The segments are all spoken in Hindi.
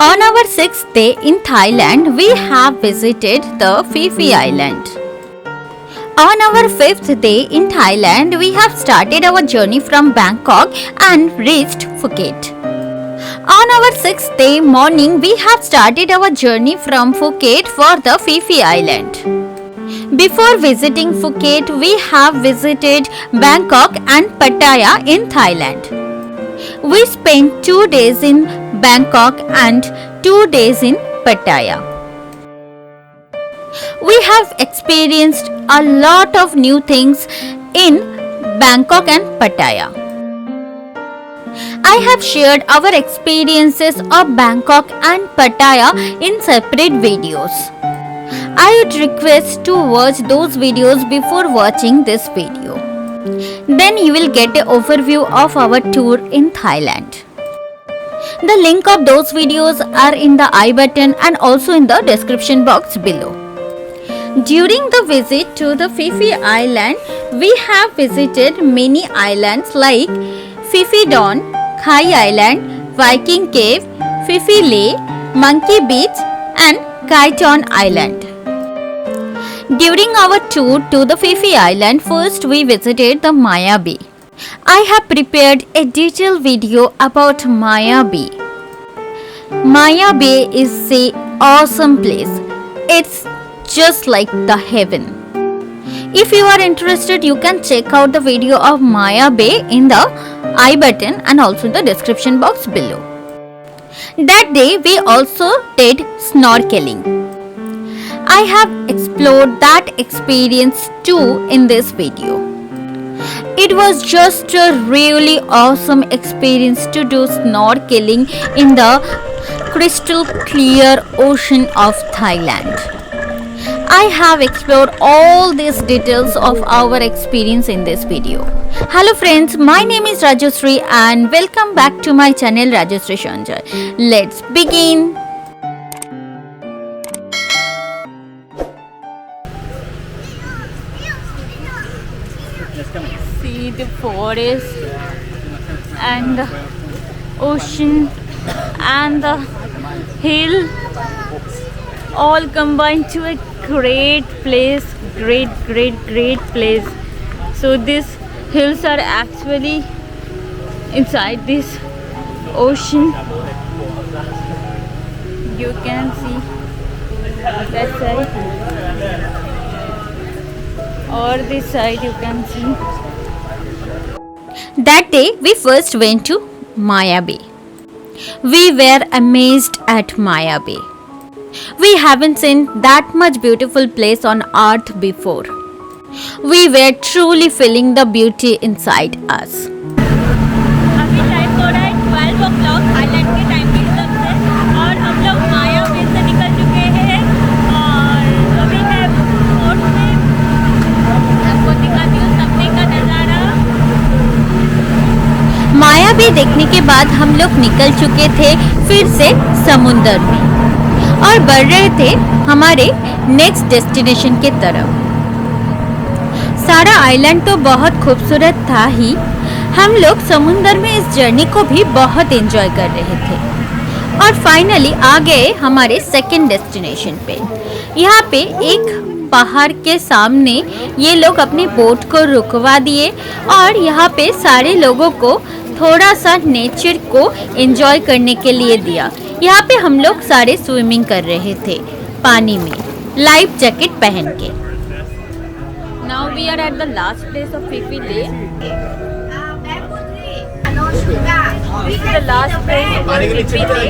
On our sixth day in Thailand, we have visited the Phi Phi Island. On our fifth day in Thailand, we have started our journey from Bangkok and reached Phuket. On our sixth day morning, we have started our journey from Phuket for the Phi Phi Island. Before visiting Phuket, we have visited Bangkok and Pattaya in Thailand. We spent 2 days in Bangkok and 2 days in Pattaya. We have experienced a lot of new things in Bangkok and Pattaya. I have shared our experiences of Bangkok and Pattaya in separate videos. I would request to watch those videos before watching this video. Then you will get an overview of our tour in Thailand. The link of those videos are in the I button and also in the description box below. During the visit to the Phi Phi Island, we have visited many islands like Phi Phi Don, Khai Island, Viking Cave, Phi Phi Lay, Monkey Beach and Kaiton Island. During our tour to the Phi Phi Island, first we visited the Maya Bay. I have prepared a detailed video about Maya Bay. Maya Bay is an awesome place. It's just like the heaven. If you are interested, you can check out the video of Maya Bay in the I button and also in the description box below. That day we also did snorkeling. I have explored that experience too in this video. It was just a really awesome experience to do snorkeling in the crystal clear ocean of Thailand. I have explored all these details of our experience in this video. Hello friends, my name is Rajashree and welcome back to my channel Rajashree Sanjay. Let's begin. See the forest and the ocean and the hill all combined to a great place, great place. So these hills are actually inside this ocean. You can see that side or this side you can see. That day we first went to Maya Bay. We were amazed at Maya Bay. We haven't seen that much beautiful place on earth before. We were truly feeling the beauty inside us. अभी टाइम हो रहा है 12 o'clock आइलैंड के टाइम की तरफ से और हम लोग माया बे से निकल चुके हैं और अभी है बोट में। आपको दिखाती हूँ सामने का नज़ारा। माया बे देखने के बाद हम लोग निकल चुके थे फिर से समुंदर में और बढ़ रहे थे हमारे नेक्स्ट डेस्टिनेशन के तरफ। सारा आइलैंड तो बहुत खूबसूरत था ही, हम लोग समुंदर में इस जर्नी को भी बहुत एंजॉय कर रहे थे और फाइनली आ गए हमारे सेकंड डेस्टिनेशन पे। यहाँ पे एक पहाड़ के सामने ये लोग अपने बोट को रुकवा दिए और यहाँ पे सारे लोगों को थोड़ा सा नेचर को एंजॉय करने के लिए दिया। यहाँ पे हम लोग सारे स्विमिंग कर रहे थे पानी में लाइफ जैकेट पहन के। Now we are at the last place of Phi Phi Lay. This is the last place of Phi Phi Lay.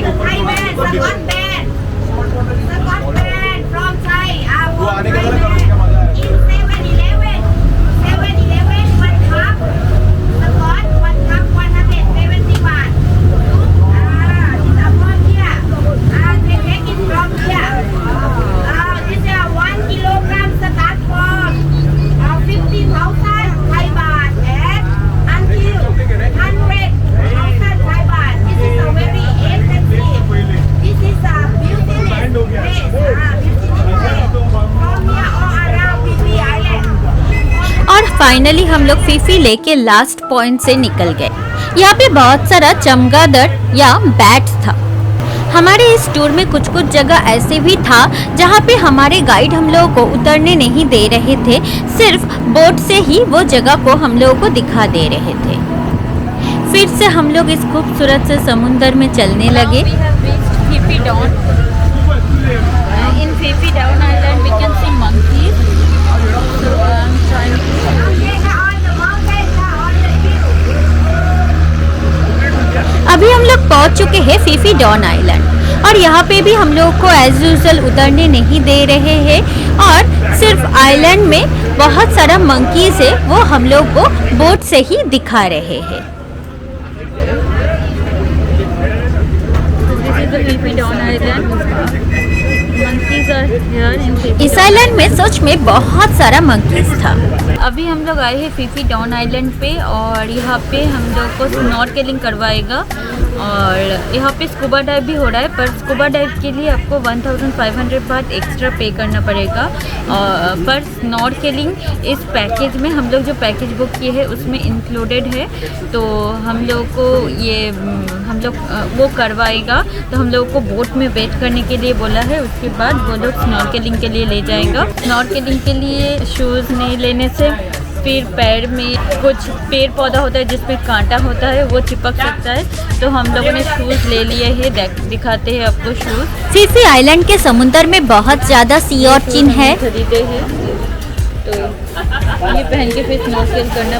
Finally हम लोग Phi Phi Lay के लास्ट पॉइंट से निकल गए। यहाँ पे बहुत सारा चमगादड़ या बैट्स था। हमारे इस टूर में कुछ कुछ जगह ऐसे भी था जहाँ पे हमारे गाइड हम लोगों को उतरने नहीं दे रहे थे, सिर्फ बोट से ही वो जगह को हम लोगों को दिखा दे रहे थे। फिर से हम लोग इस खूबसूरत से समुंदर में चलने लगे। In Phi Phi Down Island, we can see monkeys. So I'm trying to. अभी हम लोग पहुंच चुके हैं फी फी डॉन आइलैंड और यहाँ पे भी हम लोग को एज यूजुअल उतरने नहीं दे रहे हैं और सिर्फ आइलैंड में बहुत सारा मंकीज है, वो हम लोग को बोट से ही दिखा रहे हैं। This is the Phi Phi Down Island. Monkeys are here in Phi Phi इस आइलैंड में सच में बहुत सारा मंकीज था। अभी हम लोग आए हैं फी फी डाउन आइलैंड पे और यहाँ पे हम लोग को स्नॉर्केलिंग करवाएगा और यहाँ पे स्कूबा डाइव भी हो रहा है, पर स्कूबा डाइव के लिए आपको 1500 बात एक्स्ट्रा पे करना पड़ेगा। पर स्नॉर्केलिंग इस पैकेज में हम लोग जो पैकेज बुक किए हैं उसमें इंक्लूडेड है, तो हम लोग को ये हम लोग वो करवाएगा। तो हम लोग को बोट में वेट करने के लिए बोला है, उसके बाद वो लोग स्नॉर्केलिंग के लिए ले जाएगा। स्नॉर्केलिंग के लिए शूज़ नहीं लेने से फिर पैर में कुछ पेड़ पौधा होता है जिसमें कांटा होता है, वो चिपक सकता है, तो हम लोगों ने शूज़ ले लिए हैं। दिखाते हैं आपको शूज़। फी फी आइलैंड के समुंदर में बहुत ज़्यादा सी ऑर्चिन है, खरीदे हैं तो ये पहन के फिर स्नॉर्केल करना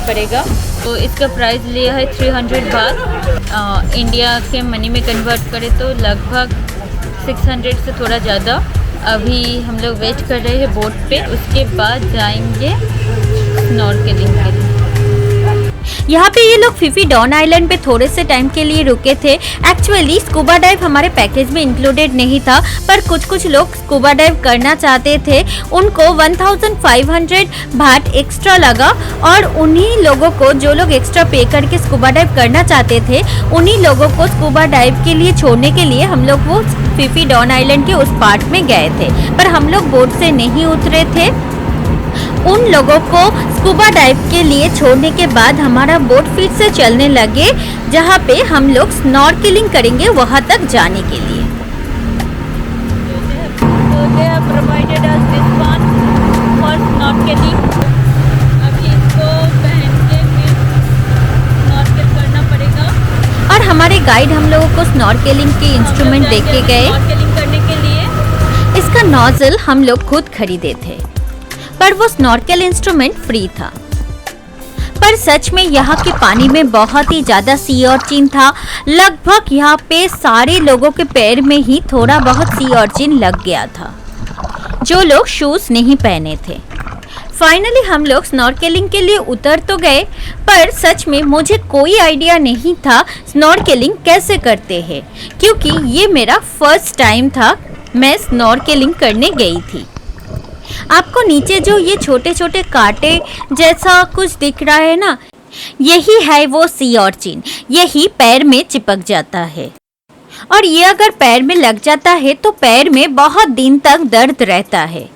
पड़ेगा। तो इसका प्राइस लिया है 300 बात। इंडिया के मनी में कन्वर्ट करें तो लगभग 600 से थोड़ा ज़्यादा। अभी हम लोग वेट कर रहे हैं बोट पे, उसके बाद जाएंगे स्नॉर्केलिंग के लिए। यहाँ पे ये लोग फी फी डॉन आइलैंड पे थोड़े से टाइम के लिए रुके थे। एक्चुअली स्कूबा डाइव हमारे पैकेज में इंक्लूडेड नहीं था, पर कुछ लोग स्कूबा डाइव करना चाहते थे, उनको 1500 बात एक्स्ट्रा लगा और उन्हीं लोगों को, जो लोग एक्स्ट्रा पे करके स्कूबा डाइव करना चाहते थे, उन्हीं लोगों को स्कूबा डाइव के लिए छोड़ने के लिए हम लोग वो फी फी डॉन आइलैंड के उस पार्ट में गए थे, पर हम लोग बोट से नहीं उतरे थे। उन लोगों को स्कूबा डाइव के लिए छोड़ने के बाद हमारा बोट फिर से चलने लगे, जहाँ पे हम लोग स्नॉर्केलिंग करेंगे वहाँ तक जाने के लिए। So they have provided us this one for snorkeling. अभी इसको पहन के फिर स्नॉर्केल करना पड़ेगा। और हमारे गाइड हम लोगों को स्नॉर्केलिंग के इंस्ट्रूमेंट दे के गए। स्नॉर्केलिंग करने के लिए इसका नोजल हम लोग खुद खरीदे थे, पर वो स्नॉर्केल इंस्ट्रूमेंट फ्री था। पर सच में यहाँ के पानी में बहुत ही ज़्यादा सी ऑर्चिन था। लगभग यहाँ पे सारे लोगों के पैर में ही थोड़ा बहुत सी ऑर्चिन लग गया था, जो लोग शूज़ नहीं पहने थे। फाइनली हम लोग स्नॉर्केलिंग के लिए उतर तो गए, पर सच में मुझे कोई आइडिया नहीं था स्नॉर्केलिंग कैसे करते हैं, क्योंकि ये मेरा फर्स्ट टाइम था मैं स्नॉर्केलिंग करने गई थी। आपको नीचे जो ये छोटे छोटे कांटे जैसा कुछ दिख रहा है ना, यही है वो सी ऑर्चिन। यही पैर में चिपक जाता है और ये अगर पैर में लग जाता है तो पैर में बहुत दिन तक दर्द रहता है।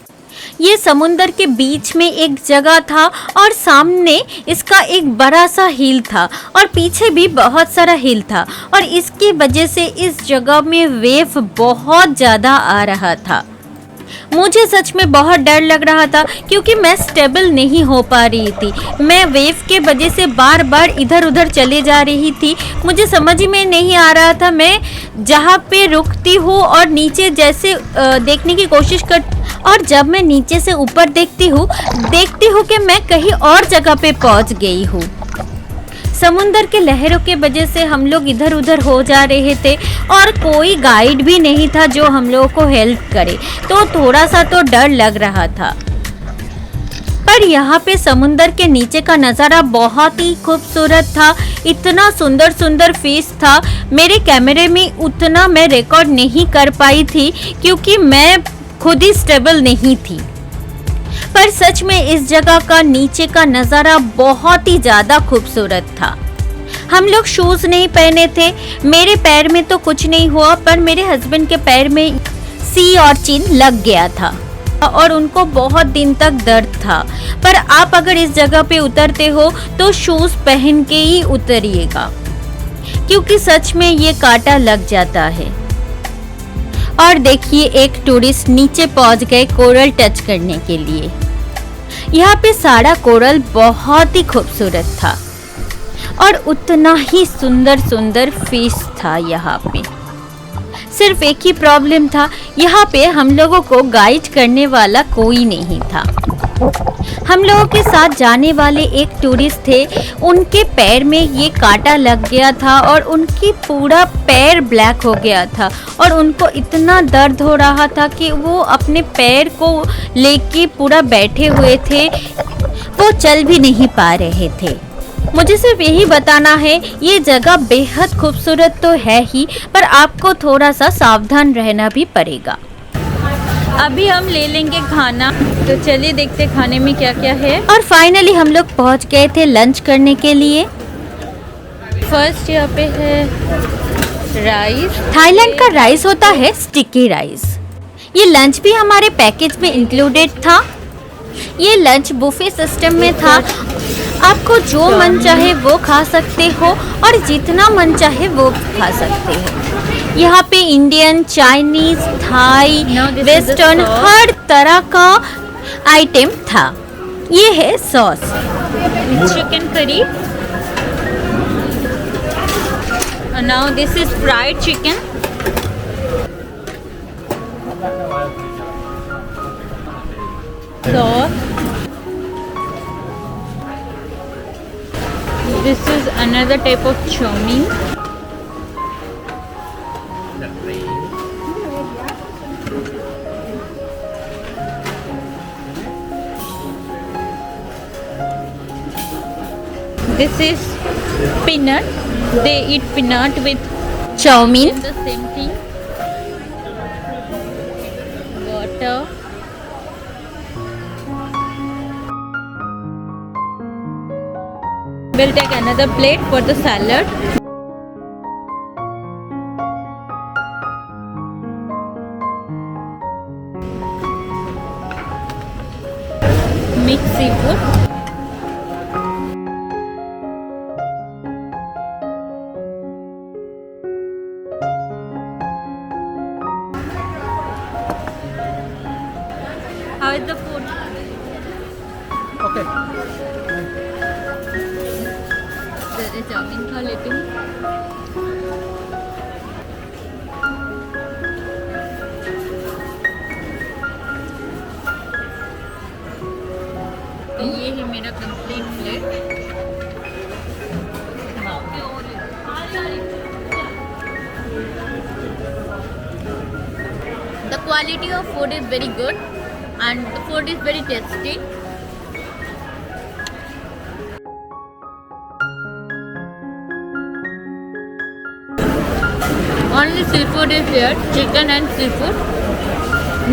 ये समुंदर के बीच में एक जगह था और सामने इसका एक बड़ा सा हिल था और पीछे भी बहुत सारा हिल था, और इसकी वजह से इस जगह में वेव बहुत ज़्यादा आ रहा था। मुझे सच में बहुत डर लग रहा था, क्योंकि मैं स्टेबल नहीं हो पा रही थी। मैं वेव के वजह से बार बार इधर उधर चले जा रही थी। मुझे समझ में नहीं आ रहा था मैं जहाँ पे रुकती हूँ और नीचे जैसे देखने की कोशिश कर, और जब मैं नीचे से ऊपर देखती हूँ कि मैं कहीं और जगह पे पहुँच गई हूँ। समुंदर के लहरों के वजह से हम लोग इधर उधर हो जा रहे थे और कोई गाइड भी नहीं था जो हम लोगों को हेल्प करे, तो थोड़ा सा तो डर लग रहा था। पर यहाँ पे समुंदर के नीचे का नज़ारा बहुत ही खूबसूरत था। इतना सुंदर सुंदर फिश था, मेरे कैमरे में उतना मैं रिकॉर्ड नहीं कर पाई थी क्योंकि मैं खुद ही स्टेबल नहीं थी। पर सच में इस जगह का नीचे का नज़ारा बहुत ही ज़्यादा खूबसूरत था। हम लोग शूज़ नहीं पहने थे, मेरे पैर में तो कुछ नहीं हुआ, पर मेरे हस्बैंड के पैर में सी ऑर्चिन लग गया था और उनको बहुत दिन तक दर्द था। पर आप अगर इस जगह पे उतरते हो तो शूज़ पहन के ही उतरिएगा, क्योंकि सच में ये कांटा लग जाता है। और देखिए एक टूरिस्ट नीचे पहुंच गए कोरल टच करने के लिए। यहाँ पे सारा कोरल बहुत ही खूबसूरत था और उतना ही सुंदर सुंदर फिश था यहाँ पे। सिर्फ एक ही प्रॉब्लम था, यहाँ पे हम लोगों को गाइड करने वाला कोई नहीं था। हम लोगों के साथ जाने वाले एक टूरिस्ट थे, उनके पैर में ये कांटा लग गया था और उनकी पूरा पैर ब्लैक हो गया था और उनको इतना दर्द हो रहा था कि वो अपने पैर को लेके पूरा बैठे हुए थे, वो चल भी नहीं पा रहे थे। मुझे सिर्फ यही बताना है, ये जगह बेहद खूबसूरत तो है ही, पर आपको थोड़ा सा सावधान रहना भी पड़ेगा। अभी हम ले लेंगे खाना, तो चलिए देखते खाने में क्या क्या है। और फाइनली हम लोग पहुंच गए थे लंच करने के लिए। फर्स्ट यहाँ पे है राइस। थाईलैंड का राइस होता है स्टिकी राइस। ये लंच भी हमारे पैकेज में इंक्लूडेड था। ये लंच बुफे सिस्टम में था, आपको जो मन चाहे वो खा सकते हो और जितना मन चाहे वो खा सकते हो। यहाँ पे इंडियन, चाइनीज, थाई, वेस्टर्न हर तरह का आइटम था। ये है sauce, chicken curry. Now this is fried chicken. Sauce. This is another type of chow mein. This is peanut. They eat peanut with chow mein. the same thing. Water. We'll take another plate for the salad. Mixed seafood. How is the food? Okay. Chow mein खा लेती हूँ। ये है मेरा complete plate. The quality of food is very good and the food is very tasty. Only seafood is there, chicken and seafood.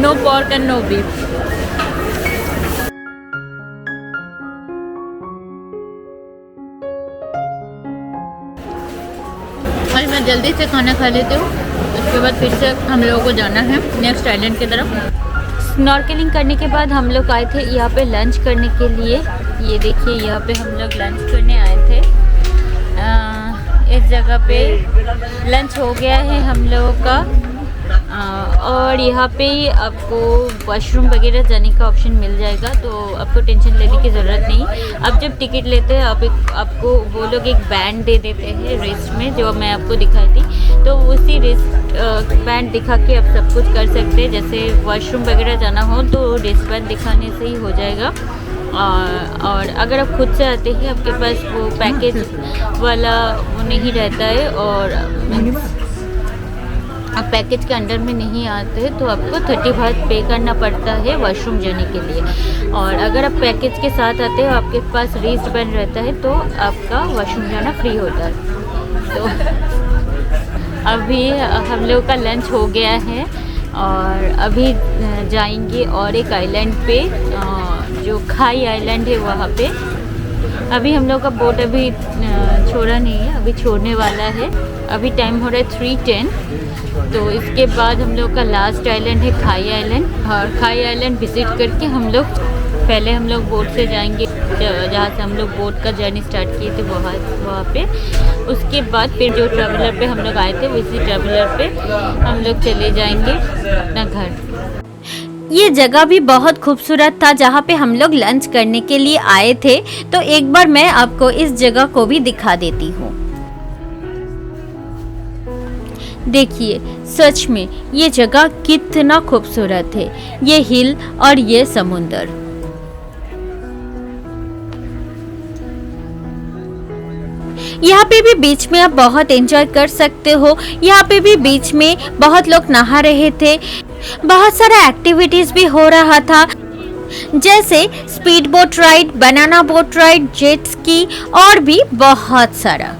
No pork and no beef. और मैं जल्दी से खाना खा लेती हूँ, उसके बाद फिर से हम लोगों को जाना है नेक्स्ट आइलैंड की तरफ। स्नॉर्कलिंग करने के बाद हम लोग आए थे यहाँ पे लंच करने के लिए। ये देखिए यहाँ पे हम लोग लंच करने आए थे। इस जगह पे लंच हो गया है हम लोगों का और यहाँ पे आपको वॉशरूम वगैरह जाने का ऑप्शन मिल जाएगा, तो आपको टेंशन लेने की ज़रूरत नहीं। अब जब टिकट लेते हैं आपको वो लोग एक बैंड दे देते हैं रिस्ट में, जो मैं आपको दिखाई थी, तो उसी रिस्ट बैंड दिखा के आप सब कुछ कर सकते हैं। जैसे वॉशरूम वगैरह जाना हो तो रिस्ट बैंड दिखाने से ही हो जाएगा। और अगर आप खुद से आते हैं, आपके पास वो पैकेज वाला वो नहीं रहता है और आप पैकेज के अंडर में नहीं आते तो आपको 30 बात पे करना पड़ता है वॉशरूम जाने के लिए। और अगर आप पैकेज के साथ आते हो, आपके पास रिस्ट बैंड रहता है, तो आपका वॉशरूम जाना फ्री होता है। तो अभी हम लोग का लंच हो गया है और अभी जाएंगे और एक आइलैंड पे, जो खाई आइलैंड है वहाँ पे। अभी हम लोग का बोट अभी छोड़ा नहीं है, अभी छोड़ने वाला है। अभी टाइम हो रहा है 3:10। तो इसके बाद हम लोग का लास्ट आइलैंड है खाई आइलैंड, और खाई आइलैंड विज़िट करके हम लोग पहले हम लोग बोट से जाएंगे जहाँ से हम लोग बोट का जर्नी स्टार्ट किए थे वहाँ पे। उसके बाद फिर जो ट्रैवलर पे हम लोग आए थे उसी ट्रैवलर पे हम लोग चले जाएंगे अपना घर। ये जगह भी बहुत खूबसूरत था जहाँ पे हम लोग लंच करने के लिए आए थे। तो एक बार मैं आपको इस जगह को भी दिखा देती हूँ। देखिए सच में ये जगह कितना खूबसूरत है, ये हिल और ये समुंदर। यहाँ पे भी बीच में आप बहुत एंजॉय कर सकते हो। यहाँ पे भी बीच में बहुत लोग नहा रहे थे, बहुत सारा एक्टिविटीज भी हो रहा था, जैसे speed boat ride, banana boat ride, jet ski और भी बहुत सारा।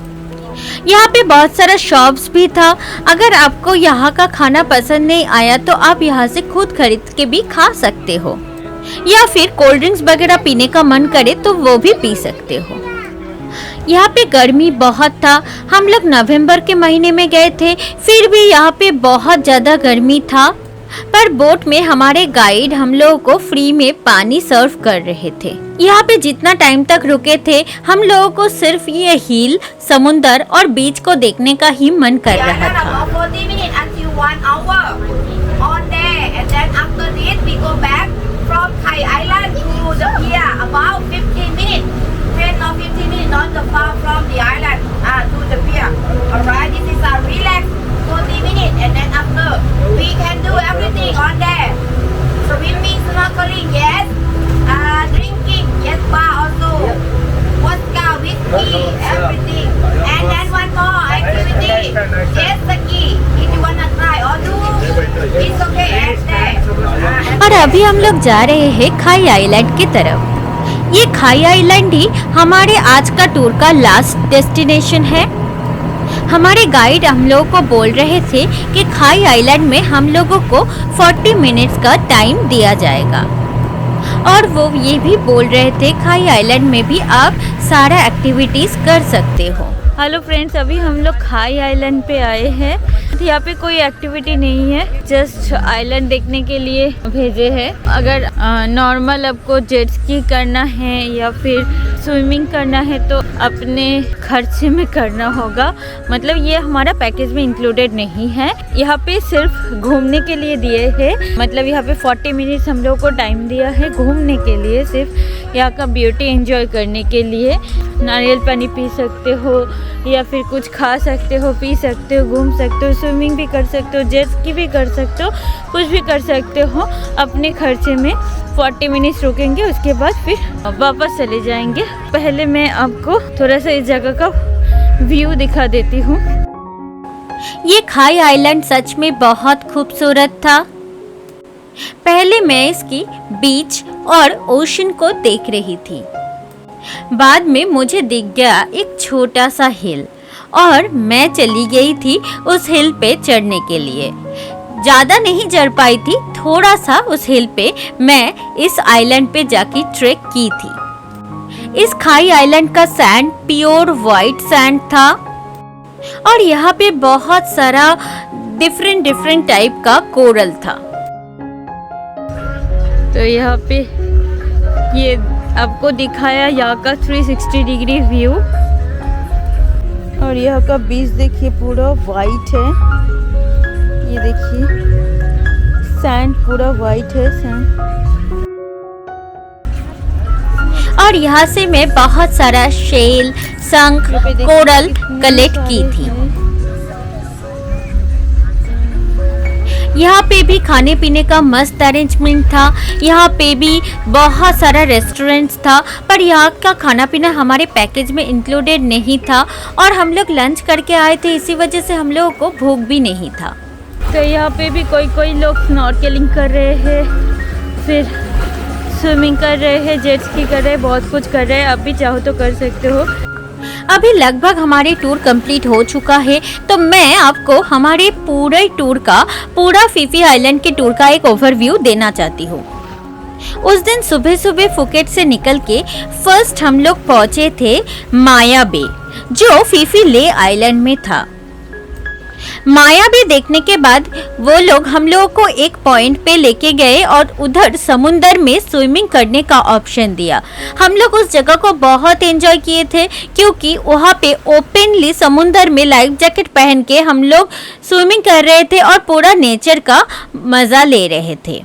यहाँ पे बहुत सारा शॉप्स भी था। अगर आपको यहाँ का खाना पसंद नहीं आया तो आप यहाँ से खुद खरीद के भी खा सकते हो, या फिर कोल्ड ड्रिंक्स वगैरह पीने का मन करे तो वो भी पी सकते हो। यहाँ पे गर्मी बहुत था, हम लोग नवंबर के महीने में गए थे, फिर भी यहाँ पे बहुत ज़्यादा गर्मी था। पर बोट में हमारे गाइड हम लोगों को फ्री में पानी सर्व कर रहे थे। यहाँ पे जितना टाइम तक रुके थे हम लोगों को सिर्फ ये हिल, समुंदर और बीच को देखने का ही मन कर रहा था। And then after we can do everything on there. Swimming, snorkeling, yes. Drinking, yes, bar also. Vodka, whiskey, everything. And then one more activity, jet ski. If you wanna try or do, it's okay at there. और अभी हम लोग जा रहे हैं खाई आइलैंड की तरफ। ये खाई आइलैंड ही हमारे आज का टूर का लास्ट डेस्टिनेशन है। हमारे गाइड हम लोगों को बोल रहे थे कि खाई आइलैंड में हम लोगों को 40 मिनट्स का टाइम दिया जाएगा, और वो ये भी बोल रहे थे खाई आइलैंड में भी आप सारा एक्टिविटीज कर सकते हो। हेलो फ्रेंड्स, अभी हम लोग खाई आइलैंड पे आए हैं। यहाँ पे कोई एक्टिविटी नहीं है, जस्ट आइलैंड देखने के लिए भेजे हैं। अगर नॉर्मल आपको जेट स्की करना है या फिर स्विमिंग करना है तो अपने खर्चे में करना होगा। मतलब ये हमारा पैकेज में इंक्लूडेड नहीं है। यहाँ पे सिर्फ घूमने के लिए दिए हैं। मतलब यहाँ पे 40 मिनट्स हम लोग को टाइम दिया है घूमने के लिए, सिर्फ यहाँ का ब्यूटी एंजॉय करने के लिए। नारियल पानी पी सकते हो या फिर कुछ खा सकते हो, पी सकते हो, घूम सकते हो, स्विमिंग भी कर सकते हो, जेट स्की भी कर सकते हो, कुछ भी कर सकते हो अपने खर्चे में। 40 मिनट्स रुकेंगे, उसके बाद फिर वापस चले जाएंगे। पहले मैं आपको थोड़ा सा इस जगह का व्यू दिखा देती हूँ। ये खाई आइलैंड सच में बहुत खूबसूरत था। पहले मैं इसकी बीच और ओशन को देख रही थी, बाद में मुझे दिख गया एक छोटा सा हिल, और मैं चली गई थी उस हिल पे चढ़ने के लिए। ज़्यादा नहीं चढ़ पाई थी, थोड़ा सा उस हिल पे मैं इस आइलैंड पे जाके ट्रेक की थी। इस खाई आइलैंड का सैंड प्योर वाइट सैंड था, और यहाँ पे बहुत सारा डिफरेंट टाइप का कोरल था। तो यहाँ पे ये आपको दिखाया यहाँ का 360 डिग्री व्यू, और यहाँ का बीच देखिए पूरा वाइट है। ये देखिए सैंड पूरा वाइट है सैंड। और यहाँ से मैं बहुत सारा शेल, शंख, कोरल कलेक्ट की थी। यहाँ पे भी खाने पीने का मस्त अरेंजमेंट था। यहाँ पे भी बहुत सारा रेस्टोरेंट्स था, पर यहाँ का खाना पीना हमारे पैकेज में इंक्लूडेड नहीं था, और हम लोग लंच करके आए थे, इसी वजह से हम लोगों को भूख भी नहीं था। तो यहाँ पे भी कोई लोग स्नॉर्केलिंग कर रहे हैं, फिर स्विमिंग कर रहे हैं, जेट स्की कर रहे हैं, बहुत कुछ कर रहे हैं। आप भी चाहो तो कर सकते हो। अभी लगभग हमारे टूर कंप्लीट हो चुका है, तो मैं आपको हमारे पूरे टूर का, पूरा फीफी आइलैंड के टूर का एक ओवरव्यू देना चाहती हूँ। उस दिन सुबह सुबह फुकेट से निकल के फर्स्ट हम लोग पहुँचे थे माया बे, जो फीफी ले आइलैंड में था। मायावी देखने के बाद वो लोग हम लोगों को एक पॉइंट पे लेके गए और उधर समुंदर में स्विमिंग करने का ऑप्शन दिया। हम लोग उस जगह को बहुत एंजॉय किए थे क्योंकि वहाँ पे ओपनली समुंदर में लाइफ जैकेट पहन के हम लोग स्विमिंग कर रहे थे और पूरा नेचर का मज़ा ले रहे थे।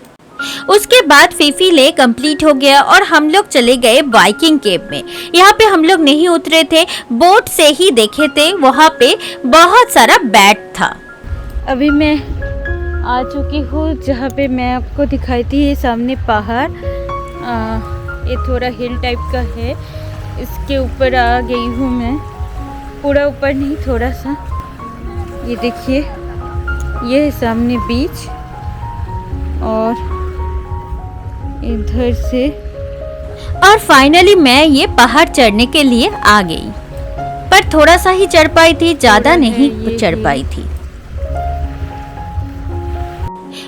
उसके बाद फीफी ले कंप्लीट हो गया और हम लोग चले गए वाइकिंग केव में। यहाँ पे हम लोग नहीं उतरे थे, बोट से ही देखे थे। वहाँ पे बहुत सारा बैट था। अभी मैं आ चुकी हूँ जहाँ पे मैं आपको दिखाई थी, ये सामने पहाड़, ये थोड़ा हिल टाइप का है, इसके ऊपर आ गई हूँ मैं। पूरा ऊपर नहीं, थोड़ा सा। ये देखिए, ये है सामने बीच और इधर से। और फाइनली मैं ये पहाड़ चढ़ने के लिए आ गई, पर थोड़ा सा ही चढ़ पाई थी, ज़्यादा नहीं चढ़ पाई थी।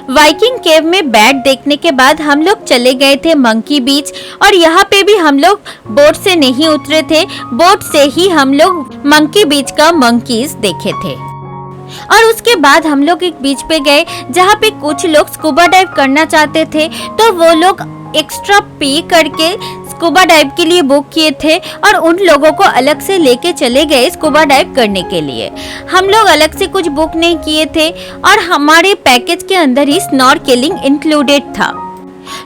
वाइकिंग केव में बैट देखने के बाद हम लोग चले गए थे मंकी बीच और यहाँ पे भी हम लोग बोट से नहीं उतरे थे, बोट से ही हम लोग मंकी बीच का मंकीज देखे थे। और उसके बाद हम लोग एक बीच पे गए जहाँ पे कुछ लोग स्कूबा डाइव करना चाहते थे, तो वो लोग एक्स्ट्रा पे करके स्कूबा डाइव के लिए बुक किए थे और उन लोगों को अलग से लेके चले गए स्कूबा डाइव करने के लिए। हम लोग अलग से कुछ बुक नहीं किए थे और हमारे पैकेज के अंदर ही स्नॉर्केलिंग इंक्लूडेड था।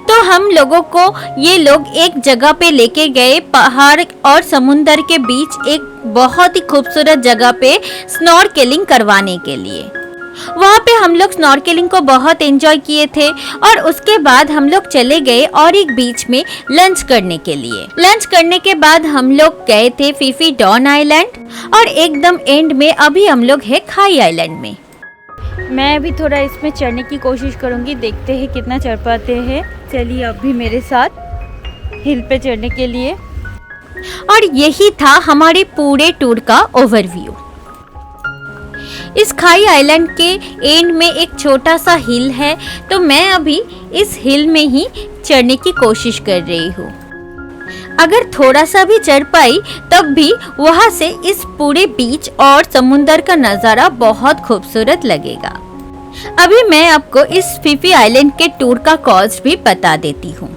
तो हम लोगों को ये लोग एक जगह पे लेके गए, पहाड़ और समुंदर के बीच एक बहुत ही खूबसूरत जगह पे स्नॉर्केलिंग करवाने के लिए। वहाँ पे हम लोग स्नॉर्केलिंग को बहुत एंजॉय किए थे और उसके बाद हम लोग चले गए और एक बीच में लंच करने के लिए। लंच करने के बाद हम लोग गए थे फीफी डॉन आइलैंड और एकदम एंड में अभी हम लोग है खाई आइलैंड में। मैं भी थोड़ा इसमें चढ़ने की कोशिश करूँगी, देखते हैं कितना चढ़ पाते हैं। चलिए अब भी मेरे साथ हिल पे चढ़ने के लिए। और यही था हमारे पूरे टूर का ओवरव्यू। इस खाई आइलैंड के एंड में एक छोटा सा हिल है, तो मैं अभी इस हिल में ही चढ़ने की कोशिश कर रही हूँ। अगर थोड़ा सा भी चढ़ पाई तब भी वहाँ से इस पूरे बीच और समुंदर का नज़ारा बहुत खूबसूरत लगेगा। अभी मैं आपको इस फीफी आइलैंड के टूर का कॉस्ट भी बता देती हूँ।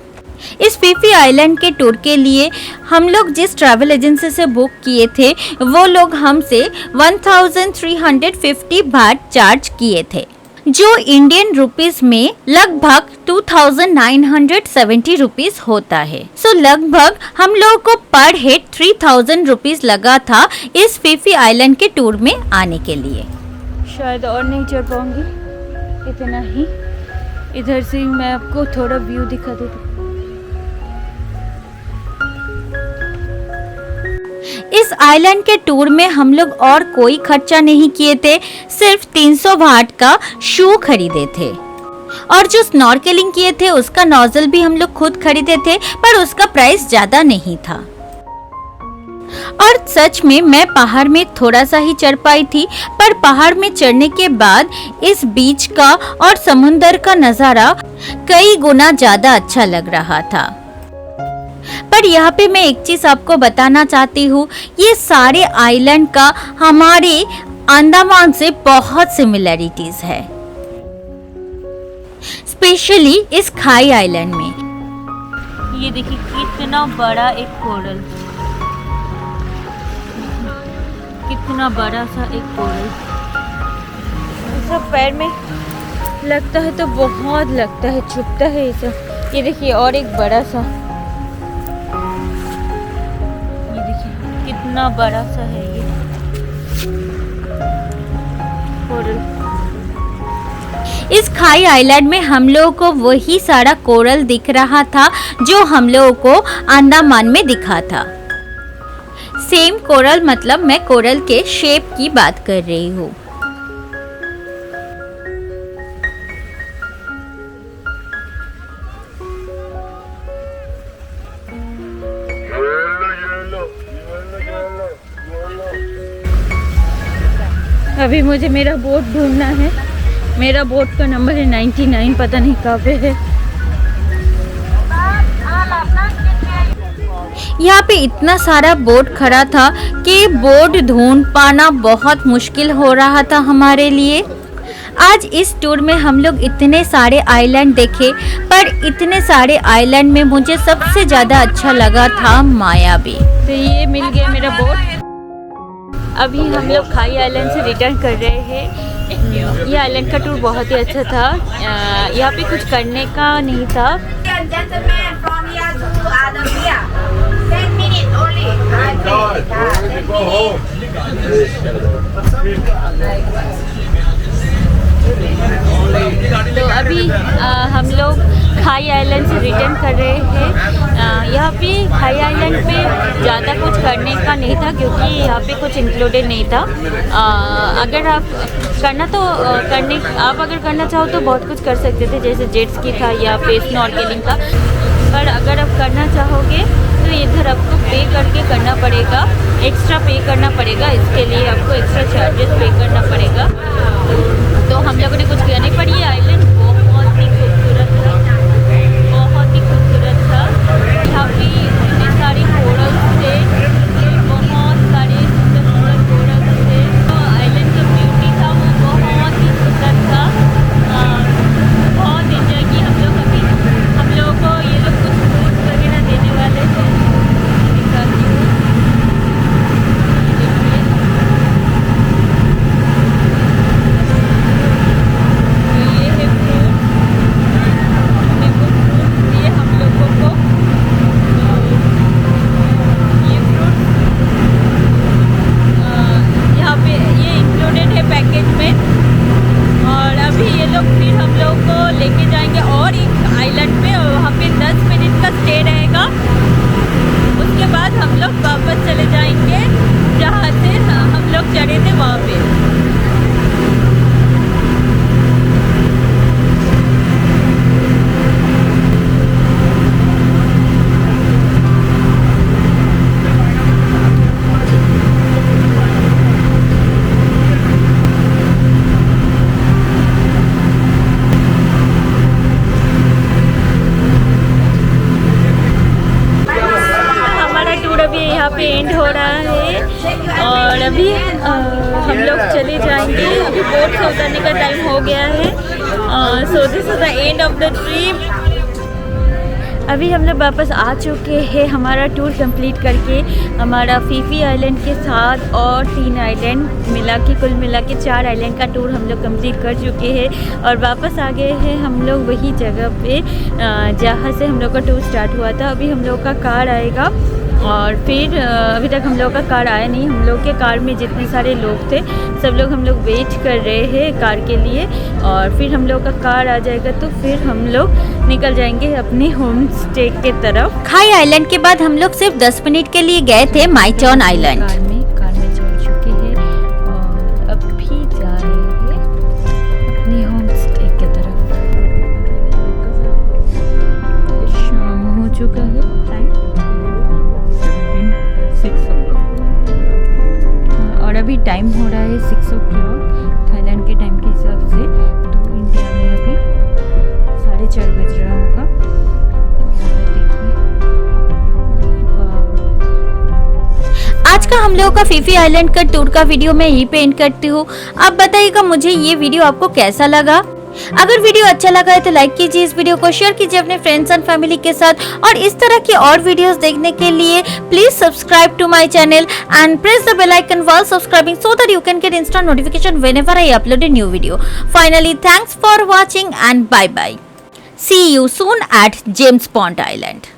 इस फीफी आइलैंड के टूर के लिए हम लोग जिस ट्रैवल एजेंसी से बुक किए थे वो लोग हमसे 1350 बात चार्ज किए थे, जो इंडियन रुपीस में लगभग 2970 रुपीस होता है। सो लगभग हम लोगों को पर हेड 3000 रुपीस लगा था इस फीफी आइलैंड के टूर में आने के लिए। शायद और नहीं चढ़ पाऊंगी, इतना ही। इधर से मैं आपको थोड़ा व्यू दिखा देती हूँ। इस आइलैंड के टूर में हम लोग और कोई खर्चा नहीं किए थे, सिर्फ 300 बाट का शू खरीदे थे और जो स्नॉर्केलिंग किए थे उसका नोजल भी हम लोग खुद खरीदे थे, पर उसका प्राइस ज्यादा नहीं था। और सच में मैं पहाड़ में थोड़ा सा ही चढ़ पाई थी, पर पहाड़ में चढ़ने के बाद इस बीच का और समुंदर का नज़ारा कई गुना ज्यादा अच्छा लग रहा था। पर यहाँ पे मैं एक चीज आपको बताना चाहती हूँ, ये सारे आइलैंड का हमारे अंडमान से बहुत सिमिलरिटीज है, स्पेशली इस खाई आइलैंड में। ये देखिए कितना बड़ा एक कोरल, कितना बड़ा सा एक कोरल। सब पैर में लगता है तो बहुत लगता है, चुभता है ये सब। ये देखिए और एक बड़ा सा, ये देखिए कितना बड़ा सा है ये कोरल। इस खाई आइलैंड में हम लोगों को वही सारा कोरल दिख रहा था जो हम लोगों को अंडमान में दिखा था। सेम कोरल, मतलब मैं कोरल के शेप की बात कर रही हूँ। अभी मुझे मेरा बोट ढूंढना है। मेरा बोट का नंबर है 99, पता नहीं कहाँ पे है। यहाँ पे इतना सारा बोट खड़ा था कि बोट ढूंढ पाना बहुत मुश्किल हो रहा था हमारे लिए। आज इस टूर में हम लोग इतने सारे आइलैंड देखे, पर इतने सारे आइलैंड में मुझे सबसे ज़्यादा अच्छा लगा था मायावी। तो ये मिल गया मेरा बोट। अभी हम लोग खाई आइलैंड से रिटर्न कर रहे हैं। ये आइलैंड का टूर बहुत ही अच्छा था। यहाँ पे कुछ करने का नहीं था। And gentlemen, from here to the pier, 10 minutes only. Okay, 10 minutes. तो अभी हम लोग खाई आइलैंड से रिटर्न कर रहे हैं। यहाँ पे खाई आइलैंड पे ज़्यादा कुछ करने का नहीं था, क्योंकि यहाँ पे कुछ इंक्लूडेड नहीं था। अगर आप अगर करना चाहो तो बहुत कुछ कर सकते थे, जैसे जेट स्की था या फिर स्नॉर्केलिंग था। पर अगर आप करना चाहोगे तो इधर आपको पे करके करना पड़ेगा, एक्स्ट्रा पे करना पड़ेगा। इसके लिए आपको एक्स्ट्रा चार्जेस पे करना पड़ेगा। तो हम लोगों ने कुछ किया नहीं। पर ये आइलैंड बहुत ही खूबसूरत था, बहुत ही खूबसूरत था। यहाँ पे इतने सारे कोरल्स थे, बहुत सारे सुंदर कोरल्स थे। तो आइलैंड का ब्यूटी था वो बहुत ही सुंदर था। बहुत एंजॉय की हम लोग। अभी हम लोगों को ये लोग कुछ फ्रूट्स वगैरह देने वाले थे। दिखाती हूँ, वापस चले जाएंगे जहाँ से हम लोग चढ़े थे वहाँ पे। यहाँ पे एंड हो रहा है और अभी हम लोग चले जाएंगे। अभी बोट से उतरने का टाइम हो गया है। So this is the end of the trip. अभी हम लोग वापस आ चुके हैं हमारा टूर कंप्लीट करके। हमारा फीफी आइलैंड के साथ और 3 आइलैंड मिला के कुल मिला के 4 आइलैंड का टूर हम लोग कंप्लीट कर चुके हैं और वापस आ गए हैं हम लोग वही जगह पे जहाँ से हम लोग का टूर स्टार्ट हुआ था। अभी हम लोग का कार आएगा और फिर अभी तक हम लोग का कार आया नहीं। हम लोग के कार में जितने सारे लोग थे सब लोग हम लोग वेट कर रहे हैं कार के लिए, और फिर हम लोग का कार आ जाएगा तो फिर हम लोग निकल जाएंगे अपने होम स्टे के तरफ। खाई आइलैंड के बाद हम लोग सिर्फ 10 मिनट के लिए गए थे माईचौन आइलैंड। कार में चल चुके हैं और अब भी जा रहे हैं अपने होम स्टे के तरफ। शाम हो चुका है, और अभी टाइम हो रहा है 6 o'clock थाईलैंड के टाइम के हिसाब से। तो इंडिया में अभी 4:30 बज रहा होगा। आज का हम लोगों का फीफी आइलैंड का टूर का वीडियो मैं यहीं पे एंड करती हूँ। आप बताइएगा मुझे ये वीडियो आपको कैसा लगा। अगर वीडियो अच्छा लगा है तो लाइक कीजिए, इस वीडियो को शेयर कीजिए अपने फ्रेंड्स एंड फैमिली के साथ, और इस तरह की और वीडियोस देखने के लिए please subscribe to my channel and press the bell icon while subscribing so that you can get instant notification whenever I upload a new video. Finally, thanks for watching and bye bye. See you soon at James Pond Island.